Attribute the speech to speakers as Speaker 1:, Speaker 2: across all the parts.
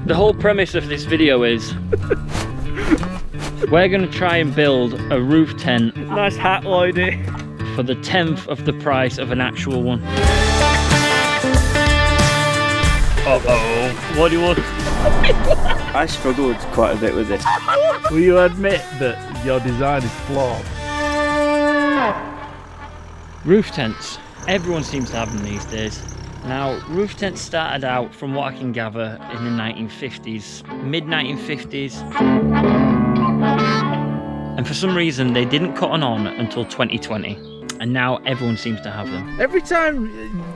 Speaker 1: The whole premise of this video is we're going to try and build a roof tent.
Speaker 2: Nice hat, Lloydie.
Speaker 1: For the 10th of the price of an actual one. Uh-oh. What do you want?
Speaker 2: I struggled quite a bit with this.
Speaker 3: Will you admit that your design is flawed?
Speaker 1: Roof tents. Everyone seems to have them these days. Now, roof tents started out, from what I can gather, in the 1950s, mid-1950s. And for some reason, they didn't cotton on until 2020. And now everyone seems to have them.
Speaker 3: Every time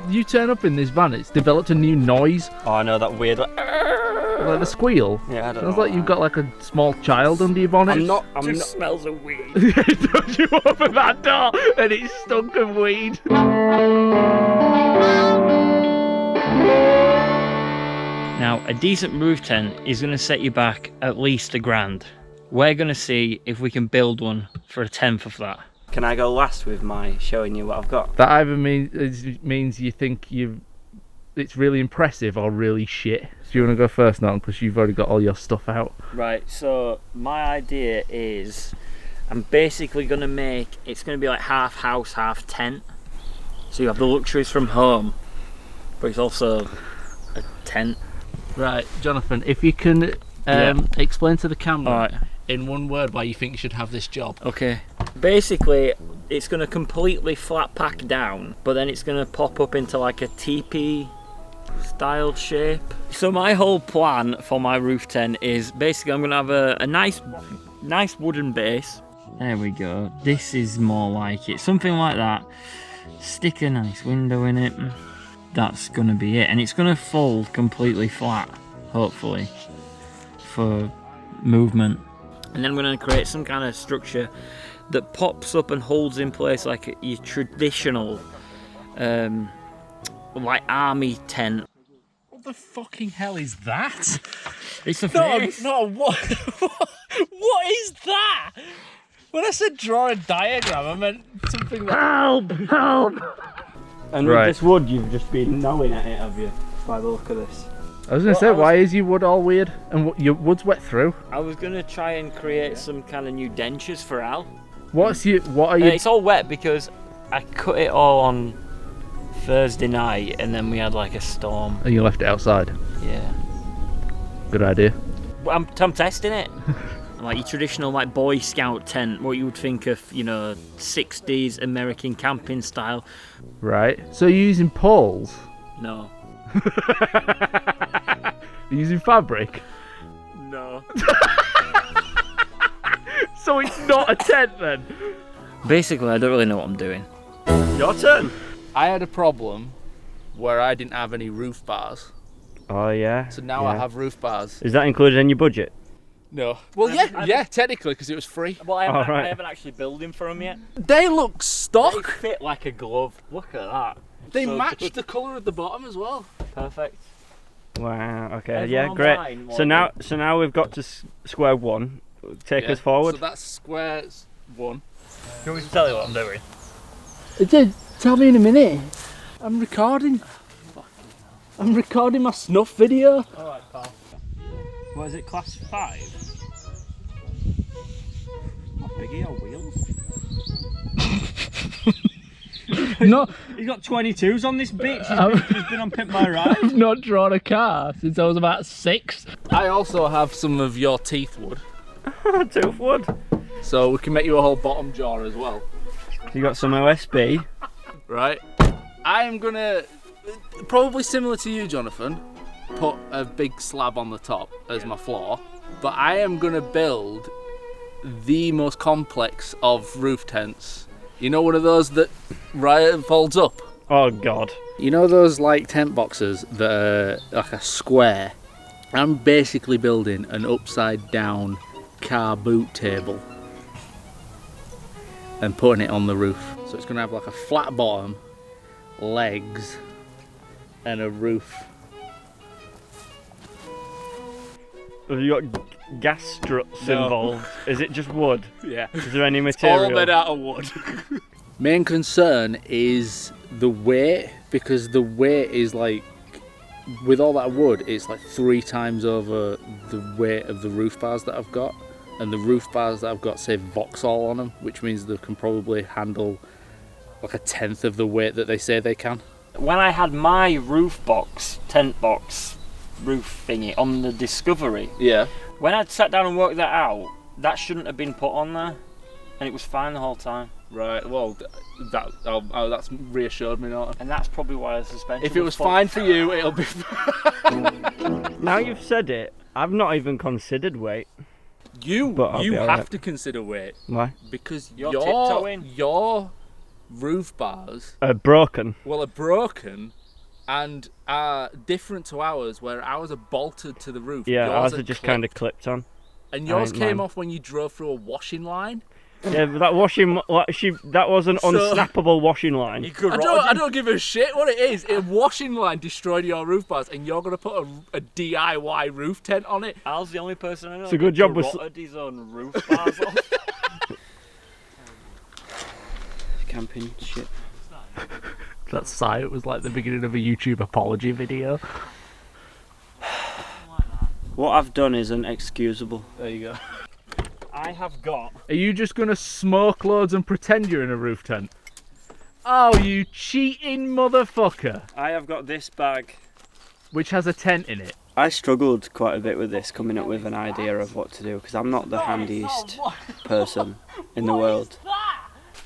Speaker 3: you turn up in this van, it's developed a new noise.
Speaker 2: Oh, I know that weird.
Speaker 3: Like a squeal.
Speaker 2: Yeah, I don't
Speaker 3: Sounds
Speaker 2: know.
Speaker 3: like you've got like a small child under your bonnet.
Speaker 2: I'm not.
Speaker 1: Smells of weed.
Speaker 3: Don't you open that door and it's stunk of weed.
Speaker 1: Now, a decent roof tent is going to set you back at least $1,000. We're going to see if we can build one for a 10th of that.
Speaker 2: Can I go last with my showing you what I've got?
Speaker 3: That either means you think it's really impressive or really shit. So you want to go first, Nathan, because you've already got all your stuff out.
Speaker 1: Right, so my idea is I'm basically going to make, it's going to be like half house, half tent. So you have the luxuries from home, but it's also a tent.
Speaker 3: Right, Jonathan, if you can explain to the camera
Speaker 1: Alright.
Speaker 3: in one word why you think you should have this job.
Speaker 1: Okay. Basically, it's going to completely flat pack down, but then it's going to pop up into like a teepee style shape. So my whole plan for my roof tent is basically I'm going to have a nice wooden base. There we go. This is more like it. Something like that. Stick a nice window in it. That's going to be it. And it's going to fold completely flat, hopefully, for movement. And then we're going to create some kind of structure that pops up and holds in place like your traditional like army tent.
Speaker 3: What the fucking hell is that?
Speaker 1: It's a face.
Speaker 3: No, what? What is that? When I said draw a diagram, I meant something like...
Speaker 1: Help!
Speaker 2: And
Speaker 3: Right.
Speaker 2: with this wood, you've just been gnawing at it, have you? By the look of this.
Speaker 3: I was going to say, why is your wood all weird? And your wood's wet through?
Speaker 1: I was gonna try and create some kind of new dentures for Al.
Speaker 3: What are you...
Speaker 1: It's all wet because I cut it all on Thursday night and then we had like a storm.
Speaker 3: And you left it outside?
Speaker 1: Yeah.
Speaker 3: Good idea.
Speaker 1: I'm testing it. Like your traditional like Boy Scout tent, what you would think of, 60s American camping style.
Speaker 3: Right. So you're using poles?
Speaker 1: No.
Speaker 3: You're using fabric?
Speaker 1: No.
Speaker 3: So it's not a tent then?
Speaker 1: Basically, I don't really know what I'm doing.
Speaker 2: Your turn.
Speaker 3: I had a problem where I didn't have any roof bars.
Speaker 2: Oh yeah.
Speaker 3: So now I have roof bars.
Speaker 2: Is that included in your budget?
Speaker 3: No. Well, yeah, technically, because it was free.
Speaker 1: Well, I
Speaker 2: Alright.
Speaker 1: haven't actually built them for them yet.
Speaker 3: They look
Speaker 1: They
Speaker 3: stock.
Speaker 1: fit like a glove. Look at that.
Speaker 3: They
Speaker 1: So
Speaker 3: match
Speaker 1: good.
Speaker 3: the colour of the bottom as well.
Speaker 1: Perfect.
Speaker 2: Wow. Okay.
Speaker 1: Everyone
Speaker 2: yeah.
Speaker 1: online
Speaker 2: Great. So now we've got to square one. Take us forward.
Speaker 3: So that's square one.
Speaker 1: Do you want me to tell you what I'm doing?
Speaker 3: Tell me in a minute. I'm recording. I'm recording my snuff video.
Speaker 1: Alright, pal. What is it, class 5? How big are your wheels?
Speaker 3: No,
Speaker 1: He's got 22s on this bitch. He's been on Pimp My Ride.
Speaker 3: I've not drawn a car since I was about 6. I also have some of your teeth wood,
Speaker 2: Tooth wood.
Speaker 3: so we can make you a whole bottom jaw as well.
Speaker 2: You got some OSB.
Speaker 3: Right. I am gonna, probably similar to you, Jonathan, put a big slab on the top as my floor, but I am gonna build the most complex of roof tents. You know, one of those that folds up?
Speaker 2: Oh God.
Speaker 3: You know those like tent boxes that are like a square? I'm basically building an upside down car boot table and putting it on the roof. So it's gonna have like a flat bottom, legs, and a roof.
Speaker 2: Have you got gas struts
Speaker 3: No.
Speaker 2: involved? Is it just wood?
Speaker 3: Yeah.
Speaker 2: Is there any
Speaker 3: All
Speaker 2: material?
Speaker 3: made out of wood. Main concern is the weight, because the weight is like with all that wood, it's like 3 times over the weight of the roof bars that I've got. And the roof bars that I've got say Vauxhall on them, which means they can probably handle like 1/10 of the weight that they say they can.
Speaker 1: When I had my tent box, roof thingy on the Discovery,
Speaker 3: Yeah.
Speaker 1: when I'd sat down and worked that out, that shouldn't have been put on there, and it was fine the whole time.
Speaker 3: Right. Well, that's reassured me not.
Speaker 1: And that's probably why the suspension.
Speaker 3: If it was fine for you, it'll be.
Speaker 2: Now you've said it, I've not even considered weight.
Speaker 3: You
Speaker 2: But I'll be
Speaker 3: have
Speaker 2: alright.
Speaker 3: to consider weight
Speaker 2: Why?
Speaker 3: because
Speaker 1: You're tiptoeing.
Speaker 3: your roof bars
Speaker 2: Broken.
Speaker 3: are broken and are different to ours, where ours are bolted to the roof.
Speaker 2: Yeah,
Speaker 3: Yours
Speaker 2: ours are just kind of clipped on.
Speaker 3: And yours
Speaker 2: ain't
Speaker 3: came
Speaker 2: mine.
Speaker 3: off when you drove through a washing line.
Speaker 2: Yeah, but that that was an unsnappable washing line.
Speaker 3: I don't give a shit what it is. A washing line destroyed your roof bars, and you're gonna put a DIY roof tent on it.
Speaker 1: Al's the only person I know.
Speaker 2: It's a good job with
Speaker 1: garroted his own roof bars off.
Speaker 2: Camping shit.
Speaker 3: That sigh, it was like the beginning of a YouTube apology video.
Speaker 2: What I've done is inexcusable.
Speaker 3: There you go.
Speaker 1: I have got.
Speaker 3: Are you just gonna smoke loads and pretend you're in a roof tent? Oh, you cheating motherfucker!
Speaker 2: I have got this bag.
Speaker 3: Which has a tent in it.
Speaker 2: I struggled quite a bit with this, coming up with an idea of what to do, because I'm not the handiest person in the world.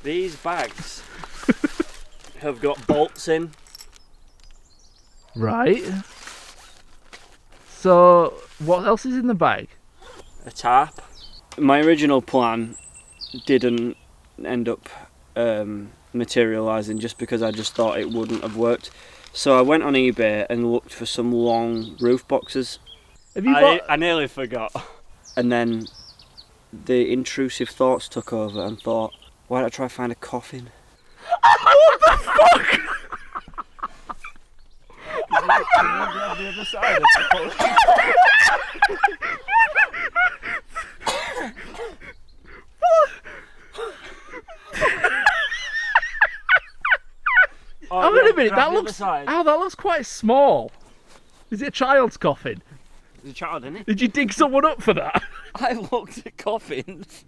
Speaker 2: These bags have got bolts in.
Speaker 3: Right. So, what else is in the bag?
Speaker 2: A tarp. My original plan didn't end up materialising just because I just thought it wouldn't have worked. So I went on eBay and looked for some long roof boxes.
Speaker 3: Have you got?
Speaker 2: I nearly forgot. And then the intrusive thoughts took over and thought, why don't I try find a coffin?
Speaker 3: What the fuck?
Speaker 1: The other side.
Speaker 3: Oh, wait a minute. That looks quite small. Is it a child's coffin?
Speaker 2: There's a child in it.
Speaker 3: Did you dig someone up for that?
Speaker 1: I looked at coffins.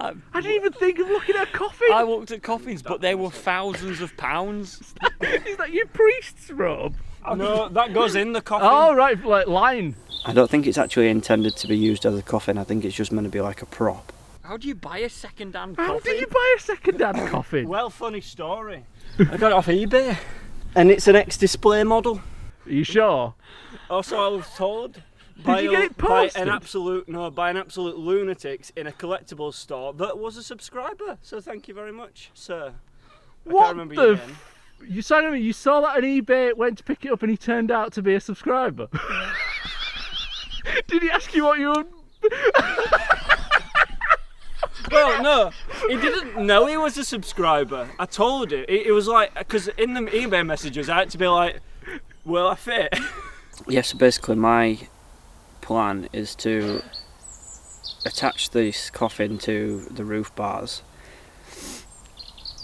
Speaker 3: I didn't even think of looking at a coffin.
Speaker 1: I looked at coffins, but they were thousands of pounds.
Speaker 3: Is that your priest's robe?
Speaker 2: No, that goes in the coffin.
Speaker 3: Oh, right, like line.
Speaker 2: I don't think it's actually intended to be used as a coffin. I think it's just meant to be like a prop.
Speaker 1: How do you buy a second-hand
Speaker 3: How
Speaker 1: coffin?
Speaker 3: did you buy a second-hand coffin?
Speaker 2: Well, funny story.
Speaker 1: I got it off eBay.
Speaker 2: And it's an ex-display model.
Speaker 3: Are you sure?
Speaker 2: Also, I was told
Speaker 3: Did you get it
Speaker 2: by
Speaker 3: posted?
Speaker 2: an absolute lunatics in a collectibles store that was a subscriber. So thank you very much, sir. I
Speaker 3: What
Speaker 2: can't remember your
Speaker 3: the
Speaker 2: name.
Speaker 3: You saw that on eBay, went to pick it up, and he turned out to be a subscriber. Did he ask you what you were?
Speaker 2: Well, no, he didn't know he was a subscriber. I told it. It was like, because in the eBay messages, I had to be like, will I fit? Yes, basically my plan is to attach this coffin to the roof bars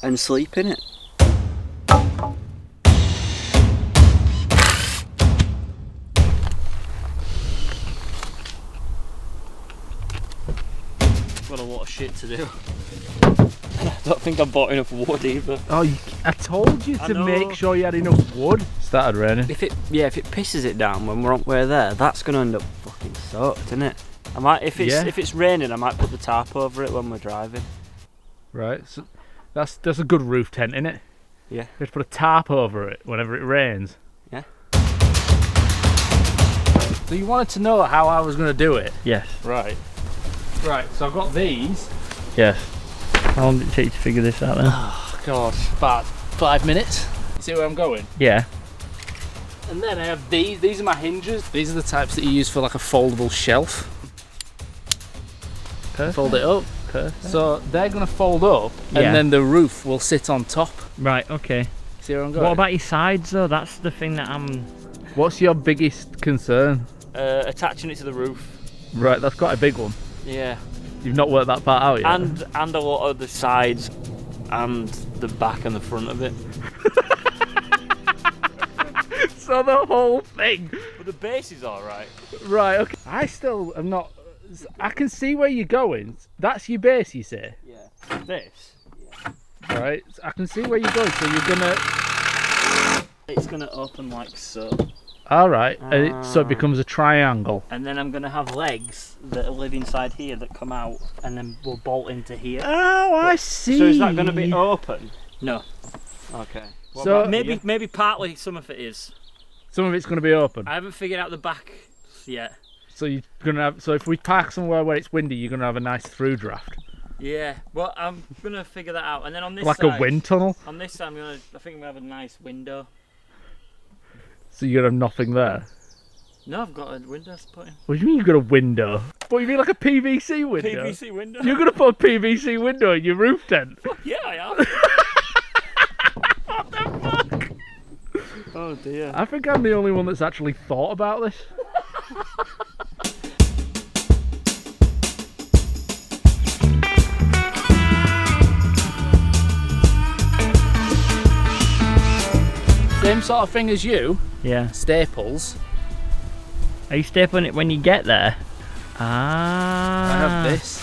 Speaker 2: and sleep in it.
Speaker 1: Got a lot of shit to do. I don't think I bought enough wood either.
Speaker 3: Oh, I told you
Speaker 2: I
Speaker 3: to
Speaker 2: know.
Speaker 3: make sure you had enough wood. Started raining.
Speaker 2: If it pisses it down when we're on way there, that's gonna end up fucking soaked, isn't it? I might if it's raining, I might put the tarp over it when we're driving.
Speaker 3: Right, so that's a good roof tent, isn't it?
Speaker 2: Yeah.
Speaker 3: Just put a tarp over it whenever it rains.
Speaker 2: Yeah.
Speaker 3: So you wanted to know how I was going to do it?
Speaker 2: Yes.
Speaker 3: Right. Right, so I've got these.
Speaker 2: Yes. How long did it take you to figure this out then?
Speaker 3: Oh, God. About 5 minutes. You see where I'm going?
Speaker 2: Yeah.
Speaker 3: And then I have these. These are my hinges. These are the types that you use for like a foldable shelf.
Speaker 2: Perfect.
Speaker 3: Fold it up.
Speaker 2: Perfect.
Speaker 3: So they're going to fold up,
Speaker 2: Yeah.
Speaker 3: and then the roof will sit on top.
Speaker 2: Right, okay.
Speaker 3: See where I'm going?
Speaker 2: What about your sides though? That's the thing that I'm...
Speaker 3: What's your biggest concern?
Speaker 1: Attaching it to the roof.
Speaker 3: Right, that's quite a big one.
Speaker 1: Yeah.
Speaker 3: You've not worked that part out yet.
Speaker 1: And a lot of the sides and the back and the front of it.
Speaker 3: So So the whole thing.
Speaker 1: But the base is alright.
Speaker 3: Right, okay. I still am not... I can see where you're going. That's your base, you say?
Speaker 1: Yeah. This?
Speaker 3: Right, I can see where you're going, so you're gonna...
Speaker 1: It's gonna open like so.
Speaker 3: Alright, so it becomes a triangle.
Speaker 1: And then I'm gonna have legs that live inside here that come out and then will bolt into here.
Speaker 3: Oh, I see.
Speaker 2: So is that going to be open?
Speaker 1: No.
Speaker 2: Okay.
Speaker 3: So
Speaker 1: Maybe partly some of it is.
Speaker 3: some of it's going to be open.
Speaker 1: I haven't figured out the back yet.
Speaker 3: So you're gonna have. So if we park somewhere where it's windy, you're gonna have a nice through draft,
Speaker 1: Yeah. Well, I'm gonna figure that out. And then on this
Speaker 3: like
Speaker 1: side,
Speaker 3: a wind tunnel.
Speaker 1: on this side, I think I'm gonna have a nice window.
Speaker 3: So you're gonna have nothing there.
Speaker 1: No, I've got a window to put in.
Speaker 3: What do you mean you've got a window? What, you mean like a PVC window?
Speaker 1: PVC window.
Speaker 3: You're gonna put a PVC window in your roof tent?
Speaker 1: Yeah, I am.
Speaker 3: What the fuck?
Speaker 2: Oh dear.
Speaker 3: I think I'm the only one that's actually thought about this. Same sort of thing as you,
Speaker 1: Yeah.
Speaker 3: staples.
Speaker 1: Are you stapling it when you get there? Ah.
Speaker 3: I have this,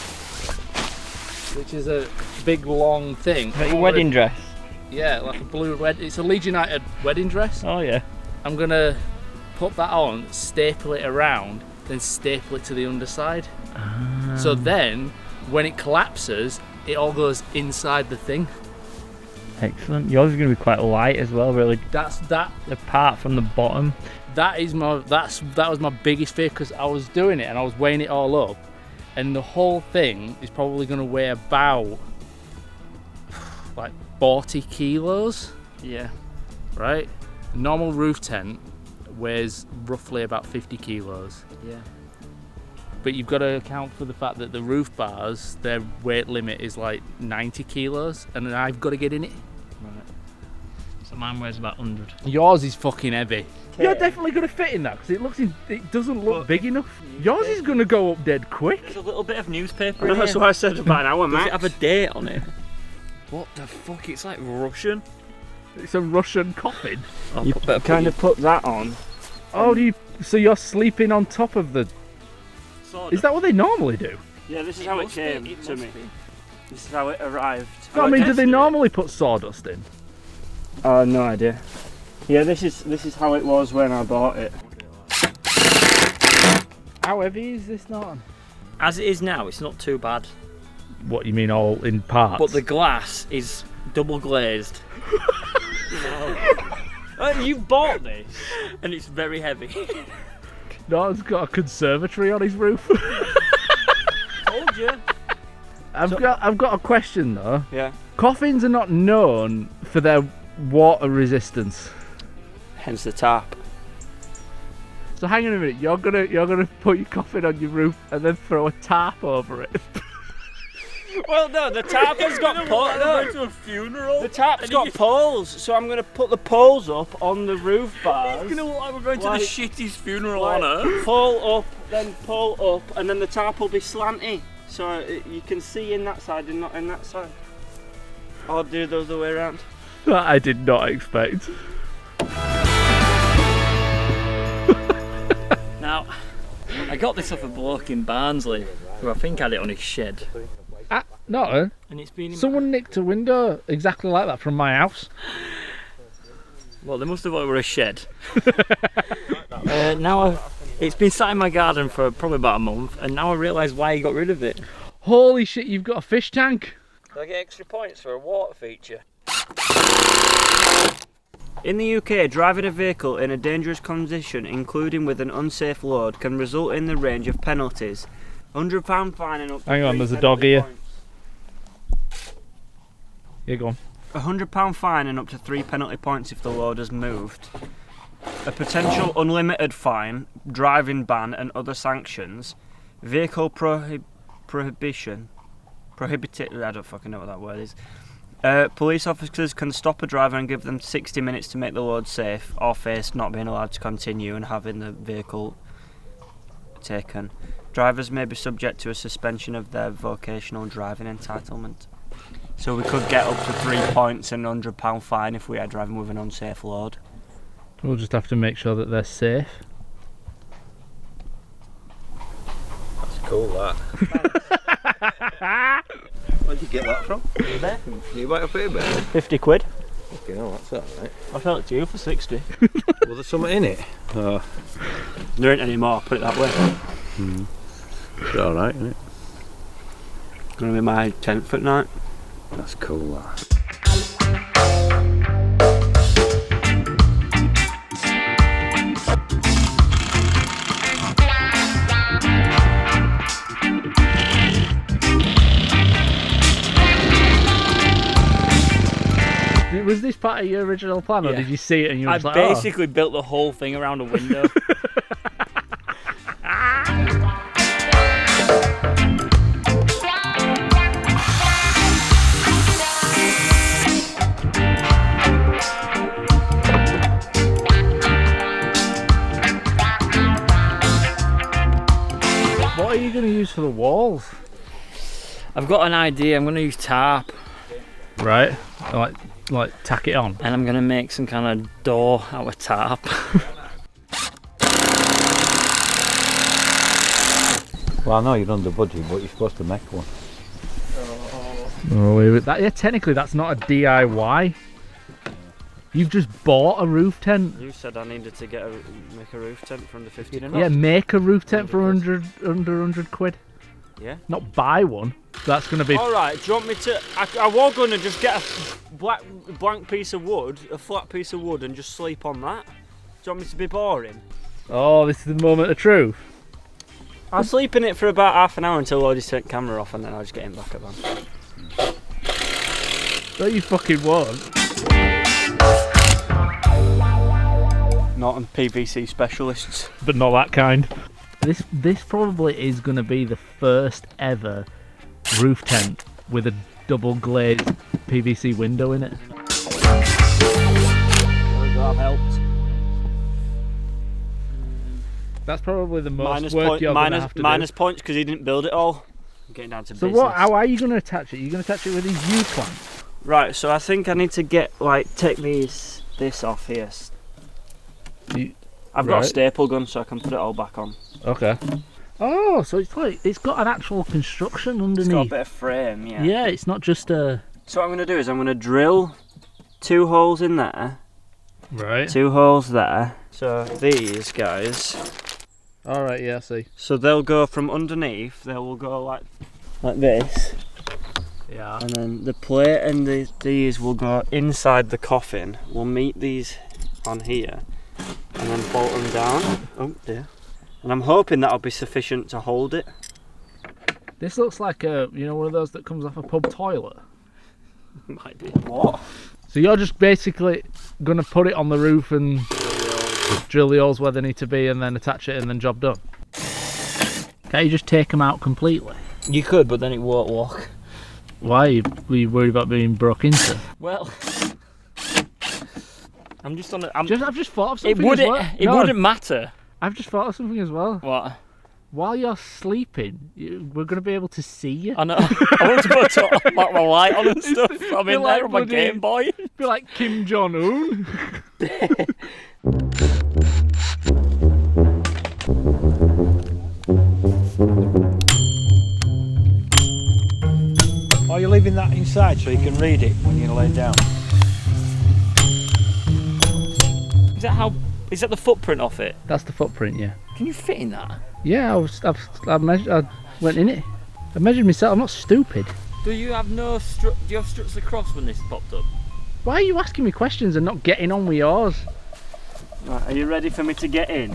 Speaker 3: which is a big long thing.
Speaker 1: Got your wedding dress.
Speaker 3: Yeah, like a blue it's a Leeds United wedding dress.
Speaker 1: Oh yeah.
Speaker 3: I'm gonna put that on, staple it around, then staple it to the underside.
Speaker 1: Ah.
Speaker 3: So then, when it collapses, it all goes inside the thing.
Speaker 1: Excellent. Yours is going to be quite light as well, really.
Speaker 3: That's that.
Speaker 1: Apart from the bottom.
Speaker 3: That was my biggest fear, because I was doing it and I was weighing it all up, and the whole thing is probably going to weigh about like 40 kilos.
Speaker 1: Yeah.
Speaker 3: Right? Normal roof tent weighs roughly about 50 kilos.
Speaker 1: Yeah.
Speaker 3: But you've got to account for the fact that the roof bars, their weight limit is like 90 kilos, and then I've got to get in it.
Speaker 1: Right. So mine weighs about 100.
Speaker 3: Yours is fucking heavy.
Speaker 1: Okay.
Speaker 3: You're definitely going to fit in that, because it doesn't look
Speaker 1: But-
Speaker 3: big enough. Yours is going to go up dead quick.
Speaker 1: There's a little bit of newspaper in
Speaker 2: That's
Speaker 1: here.
Speaker 2: what I said about an hour
Speaker 1: Does
Speaker 2: max.
Speaker 1: it have a date on it? What the fuck? It's like Russian.
Speaker 3: It's a Russian coffin.
Speaker 2: You kind of put that on.
Speaker 3: Oh, so you're sleeping on top of the...
Speaker 1: Sort
Speaker 3: Is that what they normally do?
Speaker 2: Yeah, this is how it
Speaker 1: must be,
Speaker 2: came
Speaker 1: it
Speaker 2: to
Speaker 1: must
Speaker 2: me.
Speaker 1: be.
Speaker 2: This is how it arrived.
Speaker 3: I mean, do they
Speaker 1: tested it.
Speaker 3: normally put sawdust in?
Speaker 2: No idea. Yeah, this is how it was when I bought it.
Speaker 3: How heavy is this not?
Speaker 1: As it is now, it's not too bad.
Speaker 3: What, you mean all in parts?
Speaker 1: But the glass is double glazed.
Speaker 2: You bought this?
Speaker 1: And it's very heavy.
Speaker 3: Norton's got a conservatory on his roof.
Speaker 1: Told you.
Speaker 3: I've got a question though.
Speaker 2: Yeah.
Speaker 3: Coffins are not known for their water resistance.
Speaker 2: Hence the tarp.
Speaker 3: So hang on a minute, you're gonna put your coffin on your roof and then throw a tarp over it.
Speaker 2: Well, no, the tarp has got poles. No,
Speaker 1: to a funeral.
Speaker 2: the tarp's got poles, so I'm gonna put the poles up on the roof bars.
Speaker 1: It's gonna look like we're going to
Speaker 2: Like-
Speaker 1: the shittiest funeral
Speaker 2: Like,
Speaker 1: on earth.
Speaker 2: pull up, then pull up, and then the tarp will be slanty, so you can see in that side and not in that side. I'll do the other way around.
Speaker 3: That I did not expect.
Speaker 1: Now, I got this off a bloke in Barnsley who I think had it on his shed.
Speaker 3: No,
Speaker 1: And it's been in
Speaker 3: someone nicked a window exactly like that from my house.
Speaker 1: Well, they must have thought it were a shed. It's been sat in my garden for probably about a month, and now I realise why he got rid of it.
Speaker 3: Holy shit, you've got a fish tank.
Speaker 1: Do I get extra points for a water feature?
Speaker 2: In the UK, driving a vehicle in a dangerous condition, including with an unsafe load, can result in the range of penalties. £100 fine and up to
Speaker 3: Hang on,
Speaker 2: 3
Speaker 3: there's a
Speaker 2: penalty
Speaker 3: dog here.
Speaker 2: points.
Speaker 3: Here, go on.
Speaker 2: £100 fine and up to 3 penalty points if the load has moved. A potential unlimited fine, driving ban and other sanctions. Vehicle prohibition. Prohibited, I don't fucking know what that word is. Police officers can stop a driver and give them 60 minutes to make the load safe, or face not being allowed to continue and having the vehicle taken. Drivers may be subject to a suspension of their vocational driving entitlement. So we could get up to 3 points and £100 fine if we are driving with an unsafe load.
Speaker 3: We'll just have to make sure that they're safe.
Speaker 4: That's cool, that. Where'd you get that from? You buy it up here, Ben?
Speaker 2: 50 quid.
Speaker 4: Okay, no, that's alright.
Speaker 2: I sell it to you for 60.
Speaker 4: Was there something in it?
Speaker 2: There ain't any more, put it that way.
Speaker 4: It's alright, isn't it?
Speaker 2: Gonna be my 10th at night.
Speaker 4: That's cool, that.
Speaker 3: Was this part of your original plan, or
Speaker 1: Yeah.
Speaker 3: did you see it and you were
Speaker 1: I
Speaker 3: just like,
Speaker 1: basically built the whole thing around a window.
Speaker 3: What are you going to use for the walls?
Speaker 1: I've got an idea. I'm going to use tarp,
Speaker 3: Right, like tack it on.
Speaker 1: and I'm going to make some kind of door out of tarp.
Speaker 4: Well, I know you're under budget, but you're supposed to make one.
Speaker 3: Oh, that, yeah, technically that's not a DIY. You've just bought a roof tent.
Speaker 2: You said I needed to make a roof tent for under 15
Speaker 3: Yeah, make a roof tent for under 100 quid.
Speaker 2: Yeah.
Speaker 3: Not buy one. That's going to be.
Speaker 2: Alright, do you want me to... I was going to just get a blank piece of wood, a flat piece of wood, and just sleep on that. Do you want me to be boring?
Speaker 3: Oh, this is the moment of truth.
Speaker 2: I'll sleep in it for about half an hour until Lodie's turn camera off, and then I'll just get him back at them.
Speaker 3: No, you fucking won't.
Speaker 2: Not on PVC specialists.
Speaker 3: But not that kind. This probably is going to be the first ever roof tent with a double glazed PVC window in it.
Speaker 2: That helped.
Speaker 3: That's probably the most
Speaker 2: Minus
Speaker 3: work
Speaker 2: point,
Speaker 3: you're going to have to
Speaker 2: minus
Speaker 3: do.
Speaker 2: points because he didn't build it all. I'm getting down to
Speaker 3: So
Speaker 2: business.
Speaker 3: how are you going to attach it? You're going to attach it with these U-clamps?
Speaker 2: Right, so I think I need to take this off here. I've got a
Speaker 3: Right.
Speaker 2: staple gun, so I can put it all back on.
Speaker 3: Okay. Oh, so it's got an actual construction
Speaker 2: It's
Speaker 3: underneath.
Speaker 2: got a bit of frame, yeah.
Speaker 3: Yeah, it's not just a...
Speaker 2: So what I'm going to do is I'm going to drill 2 holes in there,
Speaker 3: Right.
Speaker 2: 2 holes there. So these guys,
Speaker 3: Alright, yeah, I see.
Speaker 2: so they'll go from underneath, they will go like this,
Speaker 3: Yeah.
Speaker 2: and then the plate and these will go inside the coffin. We'll meet these on here, and then bolt them down. Oh dear. And I'm hoping that'll be sufficient to hold it.
Speaker 3: This looks like one of those that comes off a pub toilet.
Speaker 2: Might be. What?
Speaker 3: So you're just basically going to put it on the roof and drill the holes where they need to be and then attach it and then job done. Can't you just take them out completely?
Speaker 1: You could, but then it won't walk.
Speaker 3: Why? Were you worried about being broke into?
Speaker 1: Well, I'm just on.
Speaker 3: I've just thought of
Speaker 1: It
Speaker 3: something as well.
Speaker 1: it wouldn't matter.
Speaker 3: I've just thought of something as well.
Speaker 1: What?
Speaker 3: While you're sleeping, we're going to be able to see you.
Speaker 1: I know. I want to put my light on and stuff. I'm in
Speaker 3: like
Speaker 1: there on my
Speaker 3: bloody-
Speaker 1: Game Boy.
Speaker 3: Be like Kim Jong-un.
Speaker 4: Are you leaving that inside so you can read it when you lay down?
Speaker 1: Is that the footprint off it?
Speaker 3: That's the footprint, yeah.
Speaker 1: Can you fit in that?
Speaker 3: Yeah, I went in it. I measured myself. I'm not stupid.
Speaker 1: Do you have no do you have struts across when this popped up?
Speaker 3: Why are you asking me questions and not getting on with yours?
Speaker 2: Right, are you ready for me to get in?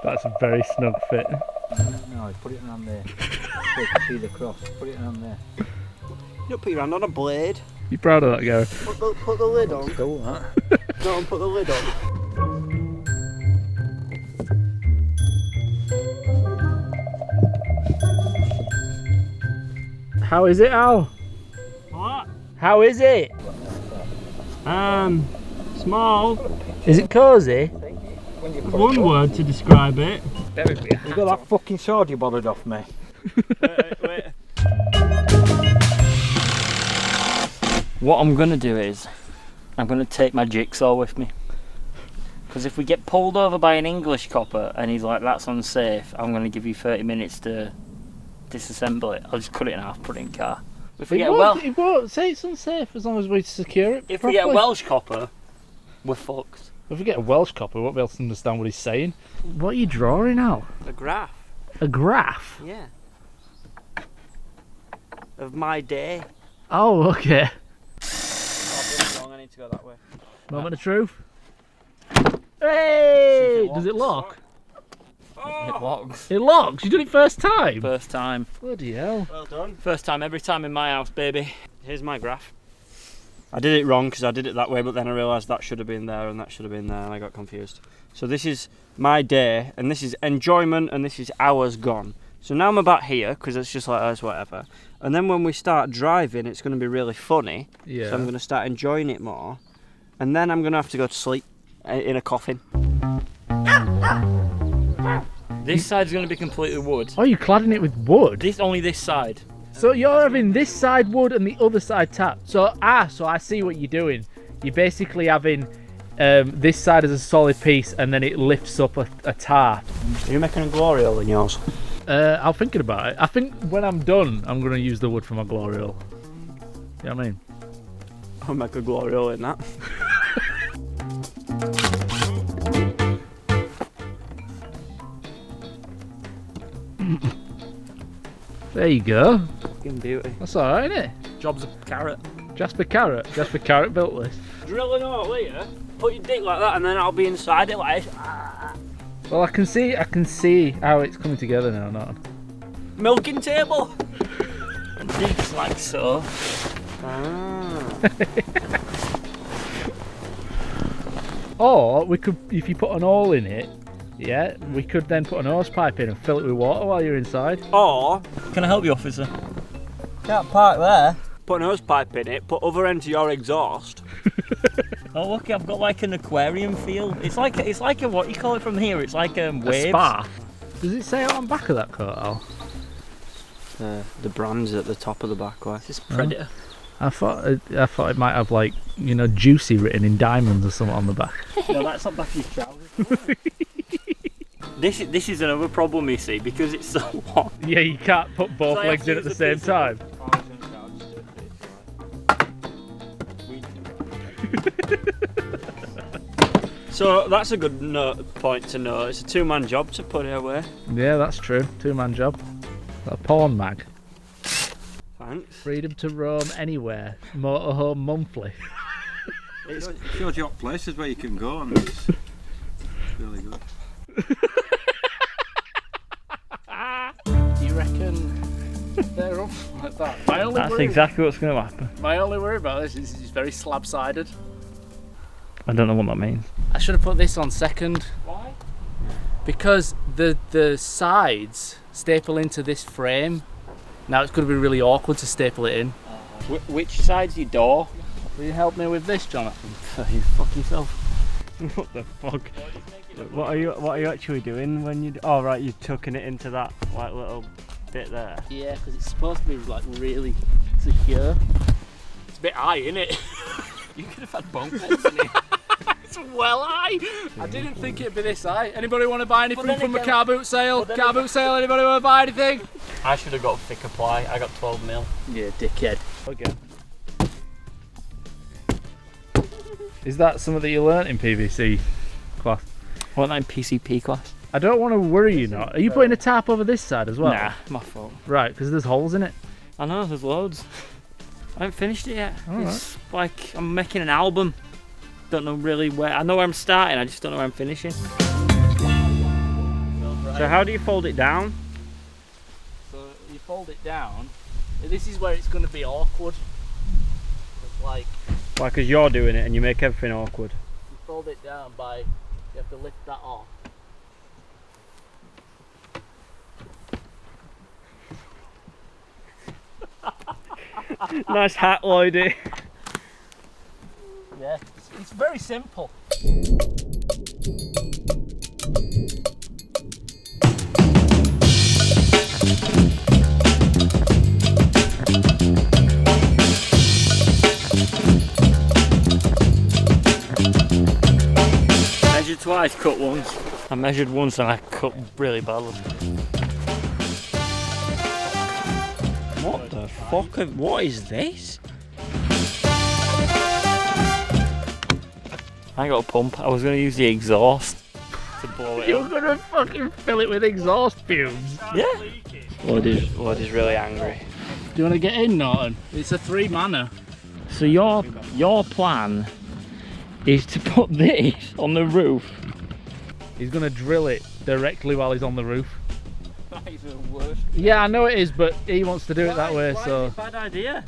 Speaker 3: That's a very snug fit.
Speaker 4: No, put it on there. So you can see the cross. Put it on there.
Speaker 2: You don't put your hand on a blade.
Speaker 3: You proud of that, Gary?
Speaker 2: Put the lid on.
Speaker 4: Cool, that.
Speaker 2: No, and put the lid on.
Speaker 3: How is it, Al?
Speaker 2: What?
Speaker 3: How is it?
Speaker 2: Small.
Speaker 3: Is it cosy?
Speaker 2: One word to describe it.
Speaker 4: You got that fucking sword you bothered off me.
Speaker 2: Wait.
Speaker 1: What I'm gonna do is I'm going to take my jigsaw with me. Because if we get pulled over by an English copper and he's like, that's unsafe, I'm going to give you 30 minutes to disassemble it. I'll just cut it in half, put it in car. If we get
Speaker 3: It won't say it's unsafe as long as we secure it.
Speaker 1: If we get a Welsh copper, we're fucked.
Speaker 3: If we get a Welsh copper, we won't be able to understand what he's saying. What are you drawing out?
Speaker 2: A graph.
Speaker 3: A graph?
Speaker 2: Yeah. Of my day.
Speaker 3: Oh, okay.
Speaker 2: I need to go that way.
Speaker 3: Moment of truth. Hey! Does it lock?
Speaker 1: It locks.
Speaker 3: It locks? You did it first time?
Speaker 1: First time.
Speaker 3: Bloody hell.
Speaker 2: Well done.
Speaker 1: First time every time in my house, baby.
Speaker 2: Here's my graph. I did it wrong because I did it that way, but then I realised that should have been there and that should have been there, and I got confused. So this is my day, and this is enjoyment, and this is hours gone. So now I'm about here because it's just like, oh, it's whatever. And then when we start driving, it's going to be really funny.
Speaker 3: Yeah.
Speaker 2: So I'm going to start enjoying it more. And then I'm going to have to go to sleep in a coffin.
Speaker 1: This side's going to be completely wood.
Speaker 3: Oh, you're cladding it with wood?
Speaker 1: Only this side.
Speaker 3: So you're having this side wood and the other side tap. So I see what you're doing. You're basically having this side as a solid piece and then it lifts up a tarp.
Speaker 2: Are you making a glory hole in yours?
Speaker 3: I'm thinking about it. I think when I'm done, I'm going to use the wood for my glory hole. You know what I mean?
Speaker 2: I'll make a glory hole in that.
Speaker 3: There you go.
Speaker 2: Fucking beauty.
Speaker 3: That's alright, isn't it?
Speaker 1: Job's a carrot.
Speaker 3: Jasper Carrot. Jasper Carrot built this.
Speaker 2: Drill an hole here, put your dick like that, and then I'll be inside it like this.
Speaker 3: Well, I can see how it's coming together now, not.
Speaker 2: Milking table.
Speaker 1: And digs like so.
Speaker 3: Or we could, if you put an hole in it, yeah, we could then put an hose pipe in and fill it with water while you're inside.
Speaker 2: Or,
Speaker 1: Can I help you, officer?
Speaker 2: can't park there. Put an hose pipe in it, put other end to your exhaust.
Speaker 1: Oh look, I've got like an aquarium feel. It's like a what you call it from here. It's like waves.
Speaker 3: A spa. Does it say out on the back of that coat, Al?
Speaker 2: The brand's at the top of the back way.
Speaker 1: This is Predator.
Speaker 3: I thought it might have like, you know, juicy written in diamonds or something on the back.
Speaker 1: No, that's not back of your trousers. This is another problem you see because it's so long.
Speaker 3: Yeah, you can't put both
Speaker 1: So I have
Speaker 3: legs
Speaker 1: to
Speaker 3: in at
Speaker 1: use
Speaker 3: the
Speaker 1: a
Speaker 3: same
Speaker 1: piece of-
Speaker 3: time.
Speaker 2: So that's a good point to know. It's a two-man job to put it away.
Speaker 3: Yeah, that's true. Two-man job. A porn mag.
Speaker 2: Thanks.
Speaker 3: Freedom to roam anywhere. Motorhome monthly.
Speaker 2: It's,
Speaker 5: Shows you what places where you can go, and it's really good.
Speaker 3: Do you reckon they're up like that?
Speaker 1: That's exactly what's going to happen.
Speaker 3: My only worry about this is it's very slab-sided.
Speaker 1: I don't know what that means.
Speaker 3: I should have put this on second.
Speaker 2: Why?
Speaker 3: Because the sides staple into this frame. Now it's going to be really awkward to staple it in.
Speaker 1: Which side's your door?
Speaker 3: Will you help me with this, Jonathan?
Speaker 1: You fuck yourself.
Speaker 2: What the fuck? What are you actually doing when you? Oh right, you're tucking it into that like little bit there.
Speaker 3: Yeah, because it's supposed to be like really secure.
Speaker 2: It's a bit high, isn't it?
Speaker 1: You could have had bunk beds in it.
Speaker 3: It's well high. I didn't think it'd be this high. Anybody want to buy anything
Speaker 1: then
Speaker 3: from a
Speaker 1: again-
Speaker 3: car boot sale?
Speaker 1: then
Speaker 3: Car boot sale. Anybody want to buy anything?
Speaker 1: I should have got thicker ply. I got 12 mil.
Speaker 3: Yeah, dickhead.
Speaker 2: Okay.
Speaker 3: Is that something that you learnt in PVC class?
Speaker 1: What that in PCP class?
Speaker 3: I don't want to worry you not. Are you putting a tarp over this side as well?
Speaker 1: Nah, my fault.
Speaker 3: Right, because there's holes in it.
Speaker 1: I know, there's loads. I haven't finished it yet.
Speaker 3: All
Speaker 1: It's like I'm making an album. Don't know really where. I know where I'm starting. I just don't know where I'm finishing.
Speaker 2: So how do you fold it down?
Speaker 3: So you fold it down. This is where it's going to be awkward. It's like
Speaker 2: Why? Because you're doing it and you make everything awkward.
Speaker 3: you fold it down by, you have to lift that off.
Speaker 2: Nice hat, Lloydie.
Speaker 3: Yeah, it's very simple.
Speaker 1: size cut once. I measured once and I cut really badly. What the fuck? What is this? I got a pump. I was going to use the exhaust to blow it
Speaker 3: You're
Speaker 1: up.
Speaker 3: gonna fucking fill it with exhaust fumes.
Speaker 1: Yeah. Lord is really angry.
Speaker 3: Do you want to get in, Norton? It's a 3-manner.
Speaker 1: So your plan is to put this on the roof.
Speaker 3: He's gonna drill it directly while he's on the roof.
Speaker 1: That is the worst.
Speaker 3: Yeah, I know it is, but he wants to do it that way, so.
Speaker 1: Is it a bad idea?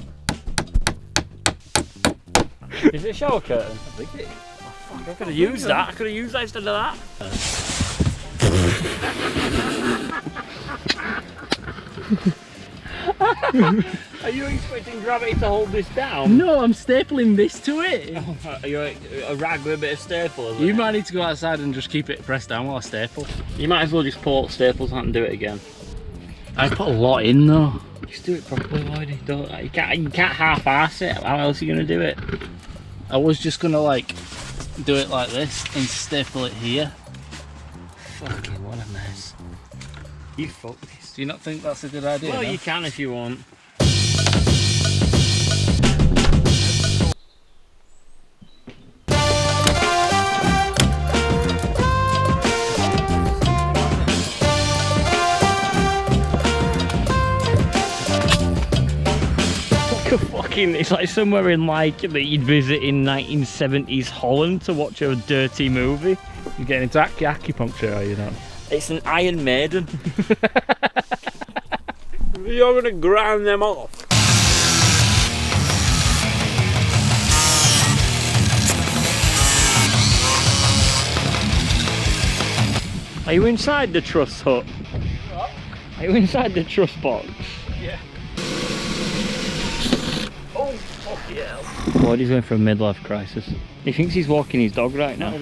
Speaker 1: Is it a shower curtain? I think it is. Oh, fuck, I could have used that. I could have used that instead of that. Are you expecting gravity to hold this down?
Speaker 3: No, I'm stapling this to it.
Speaker 1: Are you a rag with a bit of staple?
Speaker 3: You might need to go outside and just keep it pressed down while I staple.
Speaker 1: You might as well just pull out staples out and do it again.
Speaker 3: I put a lot in though.
Speaker 1: Just do it properly, Lloydie. You can't half-ass it. How else are you gonna do it?
Speaker 3: I was just gonna like do it like this and staple it here.
Speaker 1: Fucking what a mess. You fucked this.
Speaker 3: Do you not think that's a good idea?
Speaker 1: Well,
Speaker 3: no?
Speaker 1: you can if you want. It's like somewhere in like that you'd visit in 1970s Holland to watch a dirty movie.
Speaker 3: You're getting into acupuncture, are you not?
Speaker 1: It's an Iron Maiden.
Speaker 2: You're gonna grind them off.
Speaker 1: Are you inside the truss hut? What? Are you inside the truss box?
Speaker 2: Yeah.
Speaker 1: Oh, fuck yeah. Lloydie's going for a midlife crisis. He thinks he's walking his dog right now.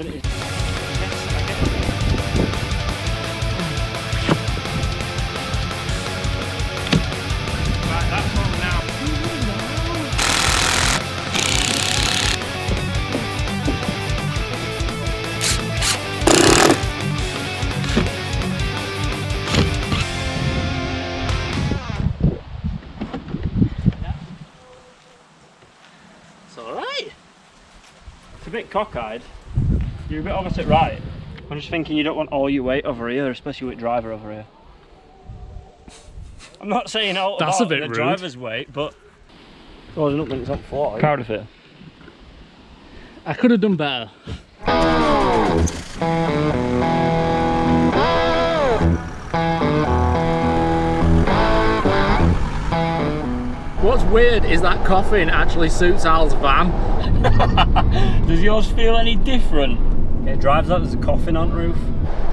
Speaker 2: It's alright.
Speaker 1: It's a bit cockeyed. You're a bit opposite right. I'm just thinking you don't want all your weight over here, especially with driver over here. I'm not saying all
Speaker 3: That's
Speaker 1: about
Speaker 3: a bit
Speaker 1: the
Speaker 3: rude.
Speaker 1: driver's weight, but... Oh, there's nothing that's on the floor. Proud of it.
Speaker 3: I could have done better. What's weird is that coffin actually suits Al's van.
Speaker 1: Does yours feel any different? It drives out, there's a coffin on the roof.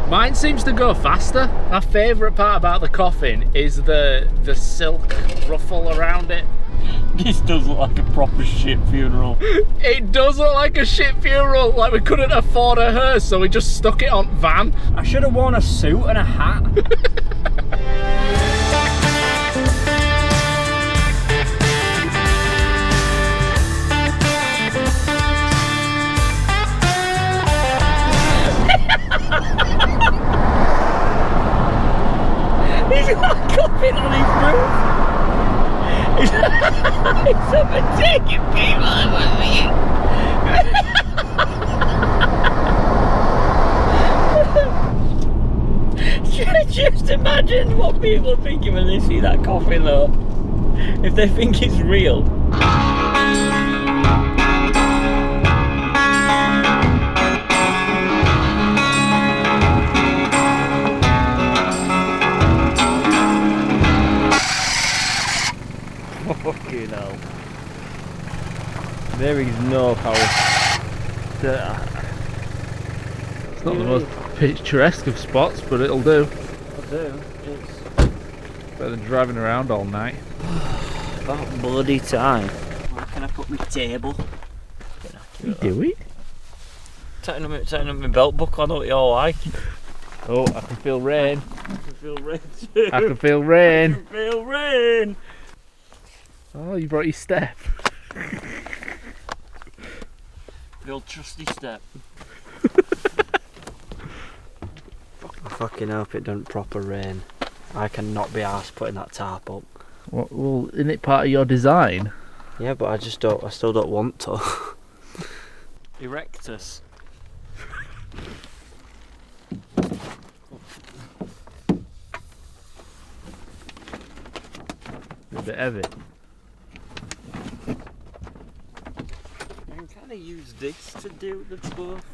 Speaker 3: Mine seems to go faster. My favourite part about the coffin is the silk ruffle around it.
Speaker 1: This does look like a proper shit funeral.
Speaker 3: It does look like a shit funeral, like we couldn't afford a hearse, so we just stuck it on van.
Speaker 1: I should have worn a suit and a hat. He's got a coffin on his roof. He's overtaking people. Just imagine what people are thinking when they see that coffin though. If they think it's real. Fucking hell. There is no power.
Speaker 3: It's not the most picturesque of spots, but it'll do.
Speaker 1: I do. It's
Speaker 3: Better than driving around all night.
Speaker 1: about bloody time. Where can I put my table?
Speaker 3: You do it?
Speaker 1: Tighten up my belt buckle, I know what you all like.
Speaker 3: Oh, I can feel rain.
Speaker 1: I can feel rain too.
Speaker 3: I can feel rain.
Speaker 1: I can feel rain.
Speaker 3: Oh, you brought your step.
Speaker 1: The old trusty step. fucking hope it doesn't proper rain. I cannot be arsed putting that tarp up.
Speaker 3: Well, isn't it part of your design?
Speaker 1: Yeah, but I still don't want to.
Speaker 2: Erectus.
Speaker 3: A bit heavy.
Speaker 2: I can kind of use this to do the buff.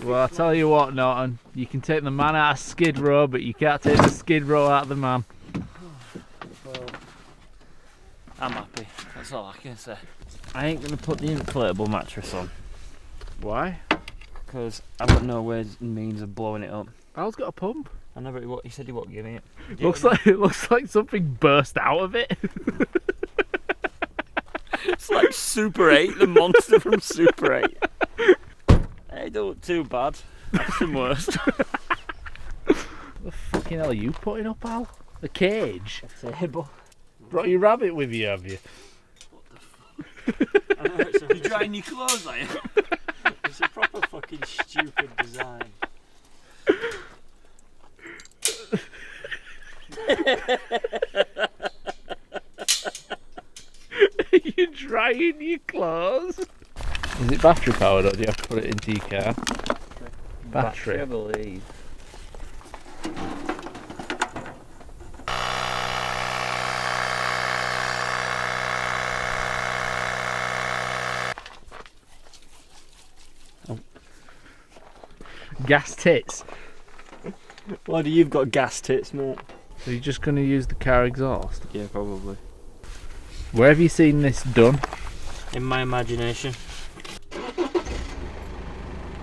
Speaker 3: Well, I'll tell you what, Norton. You can take the man out of Skid Row, but you can't take the Skid Row out of the man.
Speaker 2: Well, I'm happy. That's all I can say.
Speaker 1: I ain't gonna put the inflatable mattress on
Speaker 3: Why?
Speaker 1: because I've got no ways and means of blowing it up.
Speaker 3: Al's got a pump.
Speaker 1: I know, but he said he won't give me it.
Speaker 3: It looks like something burst out of it.
Speaker 1: It's like Super 8, the monster from Super 8. Hey, don't look too bad. That's the worst.
Speaker 3: What the fucking hell are you putting up, Al? A cage?
Speaker 1: Table.
Speaker 3: Brought your rabbit with you, have you?
Speaker 2: You drying your clothes, are you? It's a proper fucking stupid design.
Speaker 3: You're drying your clothes? Is it battery powered or do you have to put it into your car? Battery.
Speaker 1: I believe.
Speaker 3: Gas tits.
Speaker 2: Why do you've got gas tits, mate?
Speaker 3: So you're just going to use the car exhaust?
Speaker 1: Yeah, probably.
Speaker 3: Where have you seen this done?
Speaker 1: In my imagination.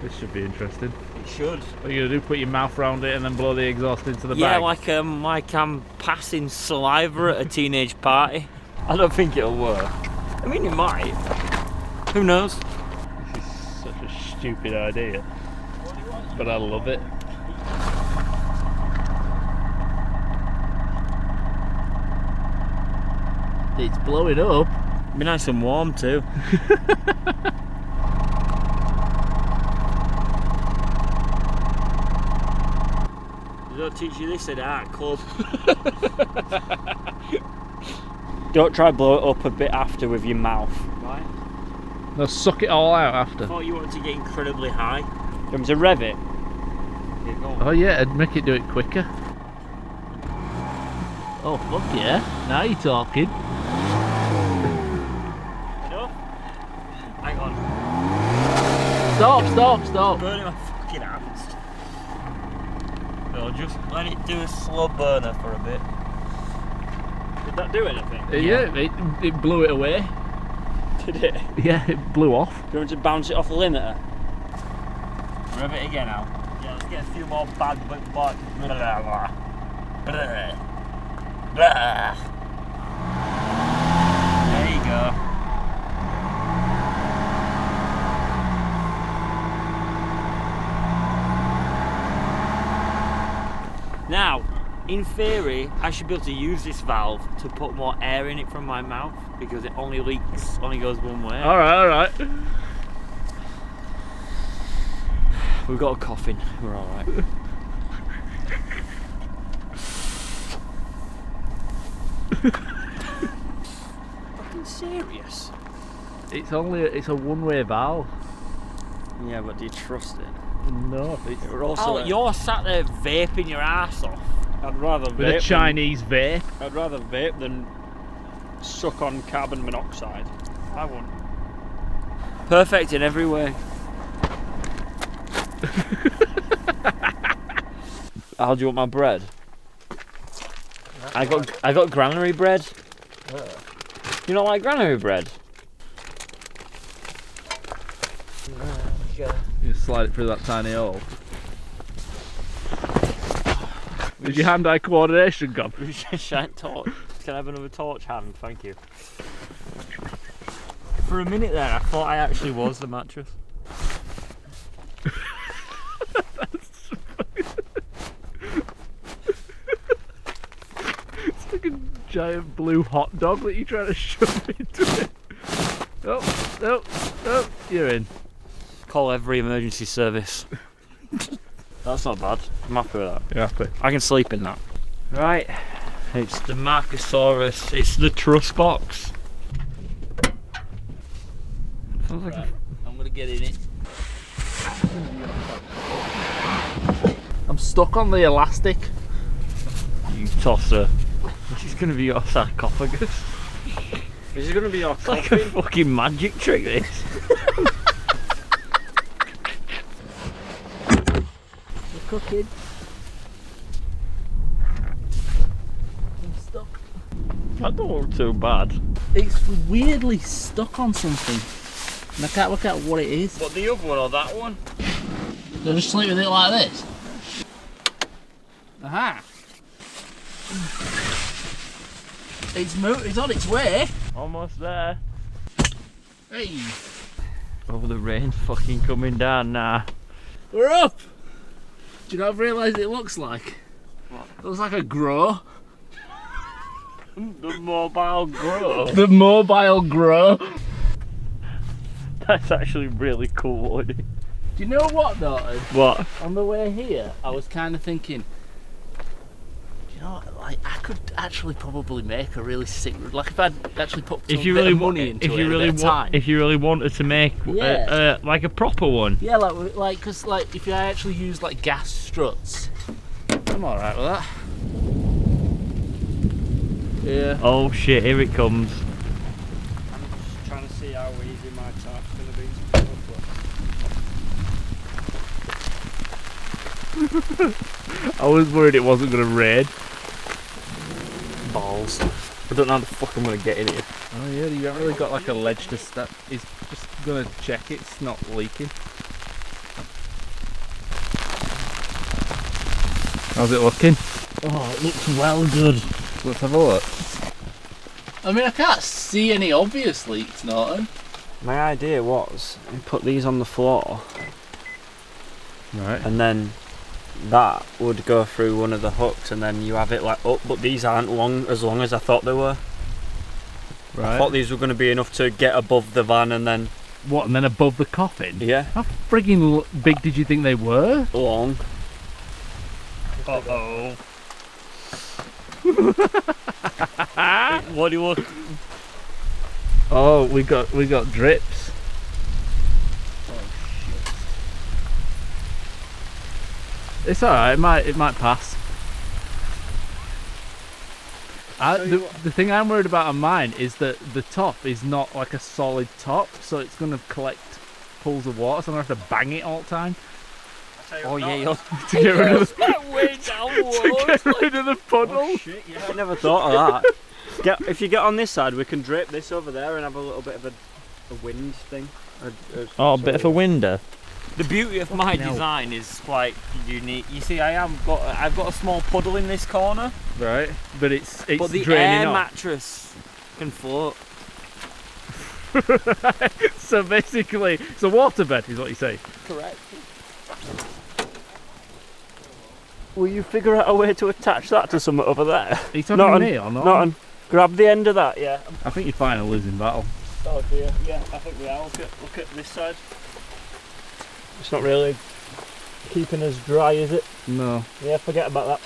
Speaker 3: This should be interesting.
Speaker 1: It should.
Speaker 3: What are you going to do? Put your mouth round it and then blow the exhaust into the
Speaker 1: Yeah,
Speaker 3: bag?
Speaker 1: like I'm passing saliva at a teenage party. I don't think it'll work. I mean, it might. Who knows?
Speaker 3: This is such a stupid idea. But I love it. It's blowing up.
Speaker 1: Be nice and warm too. They don't teach you this at art club. Don't try blow it up a bit after with your mouth. Right?
Speaker 3: No, suck it all out
Speaker 1: I
Speaker 3: after.
Speaker 1: thought you wanted to get incredibly high.
Speaker 2: Do you want me to rev it?
Speaker 1: Here, go on.
Speaker 3: Oh yeah, it'd make it do it quicker. Oh fuck yeah, now you're talking.
Speaker 1: Enough? Hang on.
Speaker 3: Stop.
Speaker 1: Burning my fucking hands. No, just let it do a slow burner for a bit.
Speaker 2: Did that do anything?
Speaker 3: Yeah, it blew it away.
Speaker 2: Did it?
Speaker 3: Yeah, it blew off.
Speaker 2: Do you want me to bounce it off the limiter?
Speaker 1: Rev it again now. Yeah, let's get a few more bad but blah, blah, blah, blah. Blah. There you go. Now, in theory, I should be able to use this valve to put more air in it from my mouth because it only goes one way.
Speaker 3: Alright.
Speaker 1: We've got a coffin, we're alright.
Speaker 2: Fucking serious?
Speaker 3: It's a one-way valve.
Speaker 2: Yeah, but do you trust it?
Speaker 3: No,
Speaker 2: We're also.
Speaker 1: Oh, you're sat there vaping your ass off.
Speaker 2: I'd rather
Speaker 3: with a
Speaker 2: vape.
Speaker 3: Chinese vape.
Speaker 2: I'd rather vape than suck on carbon monoxide. I wouldn't.
Speaker 1: Perfect in every way. How do you want my bread? I got granary bread. You don't like granary bread?
Speaker 3: You slide it through that tiny hole. Is your hand-eye coordination gone?
Speaker 1: Shine torch. Can I have another torch hand? Thank you. For a minute there, I thought I actually was the mattress.
Speaker 3: It's like a giant blue hot dog that you're trying to shove into it. Oh, you're in.
Speaker 1: Call every emergency service. That's not bad. I'm happy with that.
Speaker 3: You're happy?
Speaker 1: I can sleep in that. Right, it's the Marcosaurus. It's the truss box. Sounds like
Speaker 3: I'm gonna get in it. I'm stuck on the elastic.
Speaker 1: you tosser. This is going to be your sarcophagus.
Speaker 2: This is going to be your
Speaker 1: It's like a fucking magic trick, this.
Speaker 3: We're cooking. I'm stuck.
Speaker 1: That don't look too bad.
Speaker 3: It's weirdly stuck on something. And I can't work out what it is.
Speaker 1: What, the other one or that one?
Speaker 3: Do I just sleep with it like this? Aha! It's on its way.
Speaker 1: Almost there.
Speaker 3: Hey,
Speaker 1: Oh, the rain's fucking coming down now.
Speaker 3: we're up. Do you know what I've realised it looks like?
Speaker 1: What?
Speaker 3: It looks like a grow.
Speaker 1: The mobile grow.
Speaker 3: The mobile grow.
Speaker 1: That's actually really cool, Woody.
Speaker 3: Do you know what, Norton?
Speaker 1: What?
Speaker 3: On the way here, I was kind of thinking, do you know what, like, I could actually probably make a really sick, like if I'd actually put some
Speaker 1: If you
Speaker 3: bit
Speaker 1: really
Speaker 3: of money into it, a bit of time.
Speaker 1: if you really wanted to make
Speaker 3: Yeah.
Speaker 1: like a proper one.
Speaker 3: Yeah, like, cause like if I actually use like gas struts, I'm all right with that. Yeah.
Speaker 1: Oh shit! Here it comes.
Speaker 2: I'm just trying to see how easy my tarp's going to be.
Speaker 3: I was worried it wasn't gonna rain.
Speaker 1: Balls. I don't know how the fuck I'm gonna get in here.
Speaker 3: Oh yeah, you haven't really got like a ledge to step. He's just gonna check it's not leaking. How's it looking?
Speaker 1: Oh, it looks well good.
Speaker 3: Let's have a look. I mean, I can't see any obvious leaks, Norton.
Speaker 2: My idea was, I put these on the floor,
Speaker 3: Right.
Speaker 2: and then that would go through one of the hooks, and then you have it like up, but these aren't as long as I thought they were. I thought these were going to be enough to get above the van and then,
Speaker 3: What, and then above the coffin?
Speaker 2: yeah,
Speaker 3: How friggin' big did you think they were?
Speaker 2: long.
Speaker 1: Uh-oh. What do you want?
Speaker 3: Oh, we got drips. It's alright, it might pass. The thing I'm worried about on mine is that the top is not like a solid top, so it's going to collect pools of water, so I'm going to have to bang it all the time
Speaker 1: Oh yeah, you're
Speaker 3: to get rid of the,
Speaker 1: way
Speaker 3: to get rid of the puddle.
Speaker 2: Oh shit, yeah, I never thought of that. If you get on this side, we can drape this over there and have a little bit of a wind thing.
Speaker 1: Oh, a bit of a window. The beauty of my design is quite unique. You see, I've got a small puddle in this corner,
Speaker 3: Right, but it's
Speaker 1: but the
Speaker 3: draining
Speaker 1: air
Speaker 3: off.
Speaker 1: mattress can float.
Speaker 3: So basically, it's a waterbed, is what you say.
Speaker 1: Correct.
Speaker 2: Will you figure out a way to attach that to something over there?
Speaker 3: Are you talking
Speaker 2: Not
Speaker 3: to
Speaker 2: on-
Speaker 3: me or not?
Speaker 2: Not on. Grab the end of that, yeah.
Speaker 3: I think you're fighting a losing battle.
Speaker 2: Oh dear, yeah, I think we are. Look at this side. It's not really keeping us dry, is it?
Speaker 3: No.
Speaker 2: Yeah, forget about that.